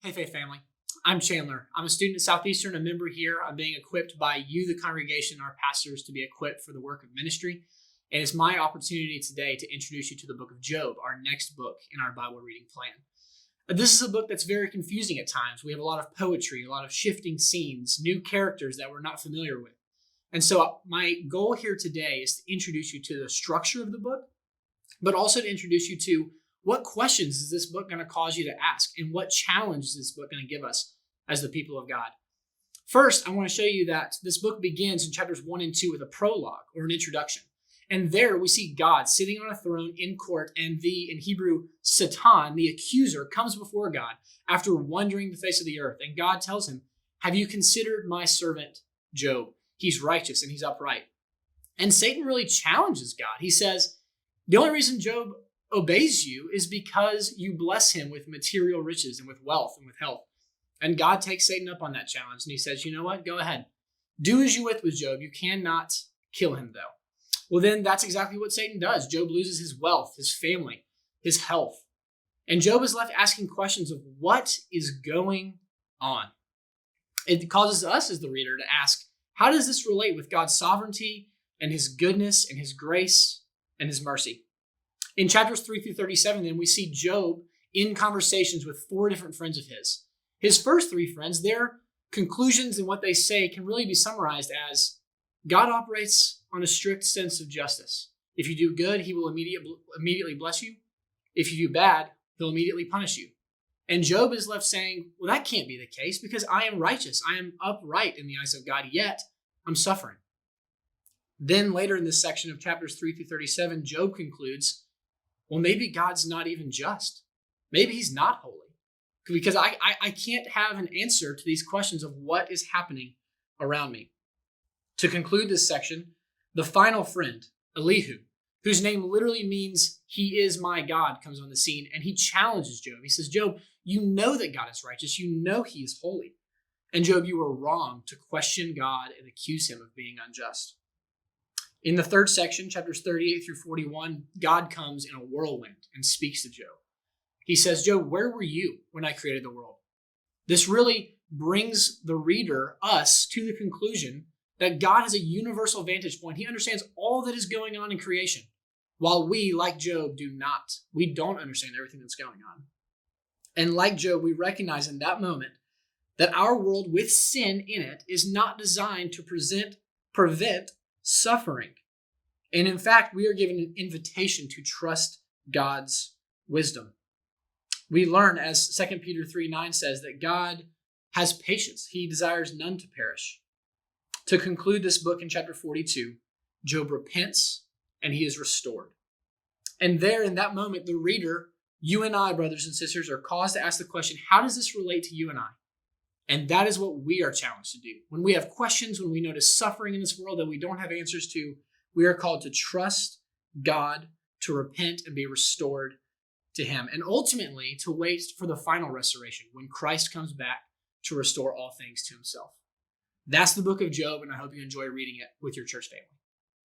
Hey, Faith family. I'm Chandler. I'm a student at Southeastern, a member here. I'm being equipped by you, the congregation, our pastors, to be equipped for the work of ministry. And it's my opportunity today to introduce you to the book of Job, our next book in our Bible reading plan. This is a book that's very confusing at times. We have a lot of poetry, a lot of shifting scenes, new characters that we're not familiar with. And so my goal here today is to introduce you to the structure of the book, but also to introduce you to what questions is this book going to cause you to ask, and what challenge is this book going to give us as the people of God? First, I want to show you that this book begins in chapters 1 and 2 with a prologue or an introduction. And there we see God sitting on a throne in court, and in Hebrew, Satan, the accuser, comes before God after wandering the face of the earth. And God tells him, "Have you considered my servant Job? He's righteous and he's upright." And Satan really challenges God. He says, the only reason Job obeys you is because you bless him with material riches and with wealth and with health. And God takes Satan up on that challenge, and he says, you know what? Go ahead. Do as you wish with Job. You cannot kill him, though. Well, then that's exactly what Satan does. Job loses his wealth, his family, his health. And Job is left asking questions of what is going on. It causes us as the reader to ask, how does this relate with God's sovereignty and his goodness and his grace and his mercy? In chapters 3 through 37, then, we see Job in conversations with 4 different friends of his. His first 3 friends, their conclusions and what they say can really be summarized as, God operates on a strict sense of justice. If you do good, he will immediately bless you. If you do bad, he'll immediately punish you. And Job is left saying, well, that can't be the case because I am righteous. I am upright in the eyes of God, yet I'm suffering. Then later in this section of chapters 3 through 37, Job concludes, well, maybe God's not even just. Maybe he's not holy. Because I can't have an answer to these questions of what is happening around me. To conclude this section, the final friend, Elihu, whose name literally means he is my God, comes on the scene, and he challenges Job. He says, Job, you know that God is righteous. You know he is holy. And Job, you were wrong to question God and accuse him of being unjust. In the third section, chapters 38 through 41, God comes in a whirlwind and speaks to Job. He says, Job, where were you when I created the world? This really brings the reader, us, to the conclusion that God has a universal vantage point. He understands all that is going on in creation, while we, like Job, do not. We don't understand everything that's going on. And like Job, we recognize in that moment that our world with sin in it is not designed to prevent suffering. And in fact, we are given an invitation to trust God's wisdom. We learn, as 2 Peter 3:9 says, that God has patience. He desires none to perish. To conclude this book in chapter 42, Job repents and he is restored. And there in that moment, the reader, you and I, brothers and sisters, are caused to ask the question, how does this relate to you and I? And that is what we are challenged to do. When we have questions, when we notice suffering in this world that we don't have answers to, we are called to trust God, to repent and be restored to him, and ultimately to wait for the final restoration when Christ comes back to restore all things to himself. That's the book of Job, and I hope you enjoy reading it with your church family.